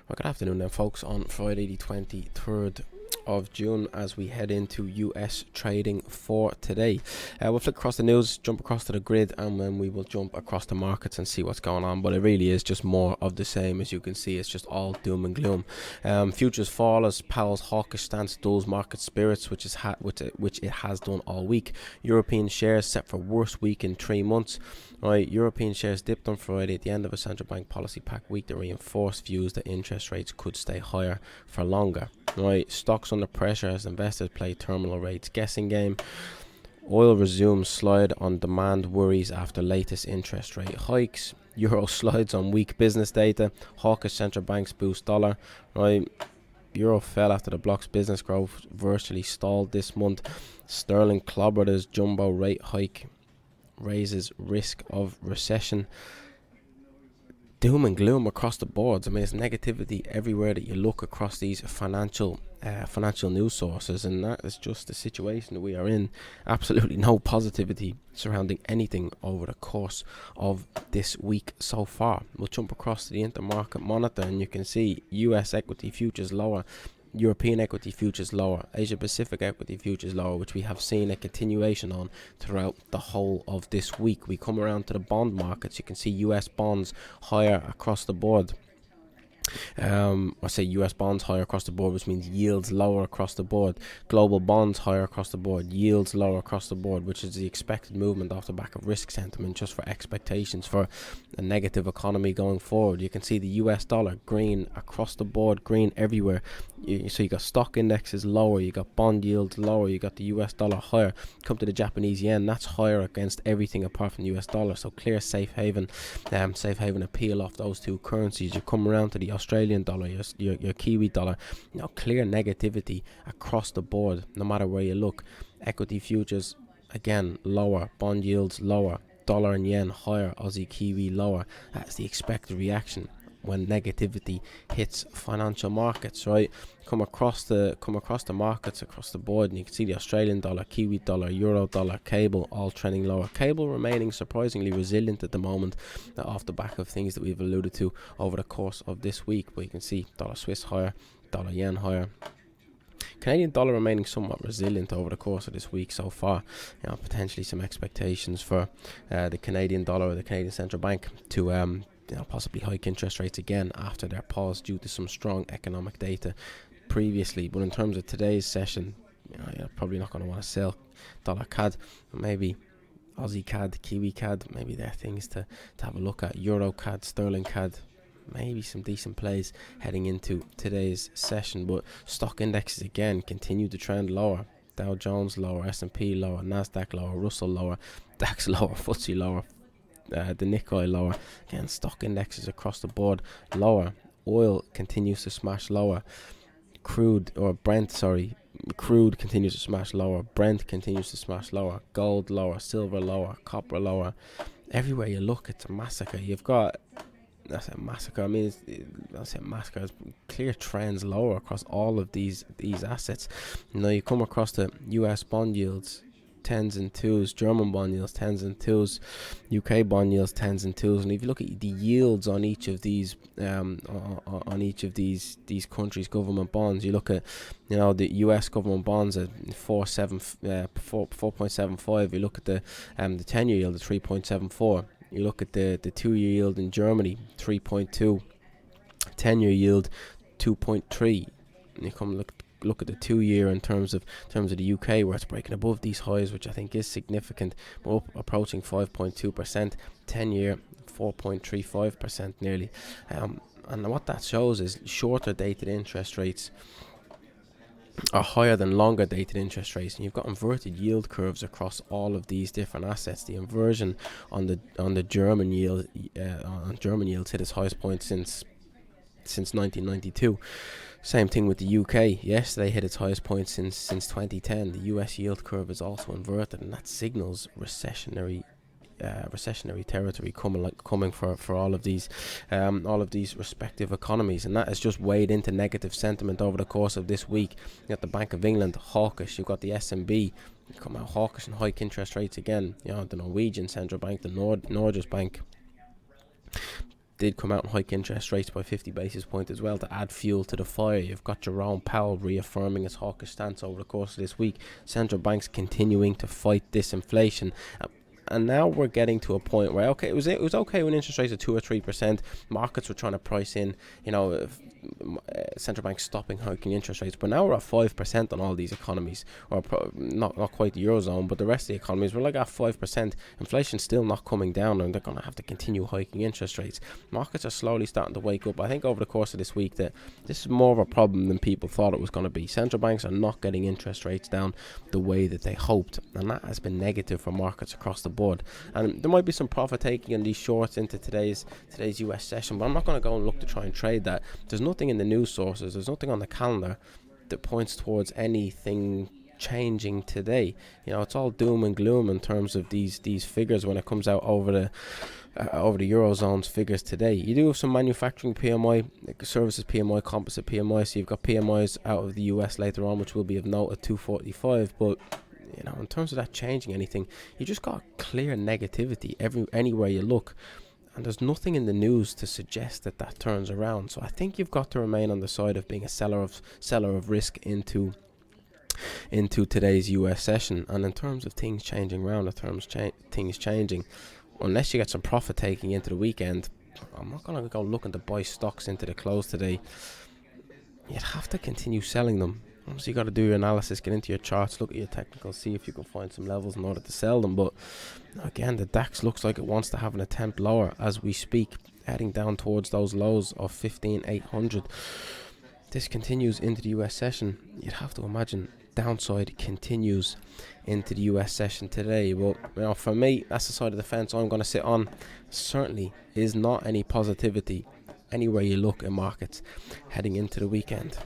Well, good afternoon then, folks, on Friday the 23rd of June as we head into US trading for today. We'll flick across the news, jump across to the grid, and then we will jump across the markets and see what's going on. But it really is just more of the same. As you can see, it's just all doom and gloom. Futures fall as Powell's hawkish stance dulls market spirits, which it has done all week. European shares set for worst week in 3 months. Right, European shares dipped on Friday at the end of a central bank policy pack week that reinforced views that interest rates could stay higher for longer. Right, stocks under pressure as investors play terminal rates guessing game. Oil resumes slide on demand worries after latest interest rate hikes. Euro slides on weak business data. Hawkish central banks boost dollar. Right, Euro fell after the block's business growth virtually stalled this month. Sterling clobbered as jumbo rate hike raises risk of recession. Doom and gloom across the boards. I mean, it's negativity everywhere that you look across these financial news sources, and that is just the situation that we are in. Absolutely no positivity surrounding anything over the course of this week so far. We'll jump across to the intermarket monitor, and you can see US equity futures lower, European equity futures lower, Asia Pacific equity futures lower, which we have seen a continuation on throughout the whole of this week. We come around to the bond markets. You can see US bonds higher across the board. I say US bonds higher across the board, which means yields lower across the board. Global bonds higher across the board, yields lower across the board, which is the expected movement off the back of risk sentiment, just for expectations for a negative economy going forward. You can see the US dollar green across the board, green everywhere. So you got stock indexes lower, you got bond yields lower, you got the US dollar higher. Come to the Japanese yen, that's higher against everything apart from the US dollar. So clear safe haven appeal off those two currencies. You come around to the Australian dollar, your Kiwi dollar, clear negativity across the board, no matter where you look. Equity futures, again, lower. Bond yields lower. Dollar and yen higher. Aussie Kiwi lower. That's the expected reaction when negativity hits financial markets, right? Come across the markets across the board, and you can see the Australian dollar, Kiwi dollar, Euro dollar, cable all trending lower. Cable remaining surprisingly resilient at the moment, off the back of things that we've alluded to over the course of this week. But you can see dollar Swiss higher, dollar yen higher. Canadian dollar remaining somewhat resilient over the course of this week so far. Potentially some expectations for the Canadian dollar or the Canadian Central Bank to possibly hike interest rates again after their pause due to some strong economic data previously. But in terms of today's session, you're probably not going to want to sell dollar CAD, but maybe Aussie CAD, Kiwi CAD, maybe they're things to have a look at. Euro CAD, Sterling CAD, maybe some decent plays heading into today's session. But stock indexes again continue to trend lower. Dow Jones lower, S&P lower, Nasdaq lower, Russell lower, DAX lower, FTSE lower, the Nikkei lower. Again, stock indexes across the board lower. Oil continues to smash lower. Crude continues to smash lower. Brent continues to smash lower. Gold lower. Silver lower. Copper lower. Everywhere you look, it's a massacre. You've got clear trends lower across all of these assets. You come across the US bond yields, 10s and 2s, German bond yields, 10s and 2s, UK bond yields, 10s and 2s, and if you look at the yields on each of these these countries' government bonds, you look at the US government bonds at 4.75. You look at the 10-year yield at 3.74. You look at the 2-year yield in Germany, 3.2. 10-year yield, 2.3. And you come look at the 2-year in terms of the UK, where it's breaking above these highs, which I think is significant. We're up approaching 5.2%. 10-year 4.35% nearly. And what that shows is shorter dated interest rates are higher than longer dated interest rates, and you've got inverted yield curves across all of these different assets. The inversion on the German yield yields hit its highest point since 1992. Same thing with the UK. Yesterday hit its highest point since 2010. The US yield curve is also inverted, and that signals recessionary territory coming for all of these respective economies, and that has just weighed into negative sentiment over the course of this week. You got the Bank of England hawkish. You've got the SNB come out hawkish and hike interest rates again. The Norwegian central bank, the Norges Bank, did come out and hike interest rates by 50 basis points as well to add fuel to the fire. You've got Jerome Powell reaffirming his hawkish stance over the course of this week. Central banks continuing to fight disinflation. And now we're getting to a point where, okay, it was okay when interest rates are 2 or 3%. Markets were trying to price in, central banks stopping hiking interest rates. But now we're at 5% on all these economies, or not quite the Eurozone, but the rest of the economies, we're like at 5%. Inflation's still not coming down, and they're going to have to continue hiking interest rates. Markets are slowly starting to wake up. I think over the course of this week that this is more of a problem than people thought it was going to be. Central banks are not getting interest rates down the way that they hoped, and that has been negative for markets across the board. And there might be some profit taking on these shorts into today's US session, but I'm not going to go and look to try and trade that. There's nothing in the news sources, there's nothing on the calendar that points towards anything changing today. It's all doom and gloom in terms of these figures when it comes out over the Eurozone's figures today. You do have some manufacturing PMI, services PMI, composite PMI, so you've got PMIs out of the US later on, which will be of note at 245, but in terms of that changing anything, you just got clear negativity anywhere you look, and there's nothing in the news to suggest that turns around. So I think you've got to remain on the side of being a seller of risk into today's US session. And in terms of things changing around, things changing, unless you get some profit taking into the weekend, I'm not going to go looking to buy stocks into the close today. You'd have to continue selling them. So you got to do your analysis, get into your charts, look at your technicals, see if you can find some levels in order to sell them. But again, the DAX looks like it wants to have an attempt lower as we speak, heading down towards those lows of 15,800. This continues into the US session. You'd have to imagine downside continues into the US session today. But for me, that's the side of the fence I'm going to sit on. Certainly is not any positivity anywhere you look in markets heading into the weekend.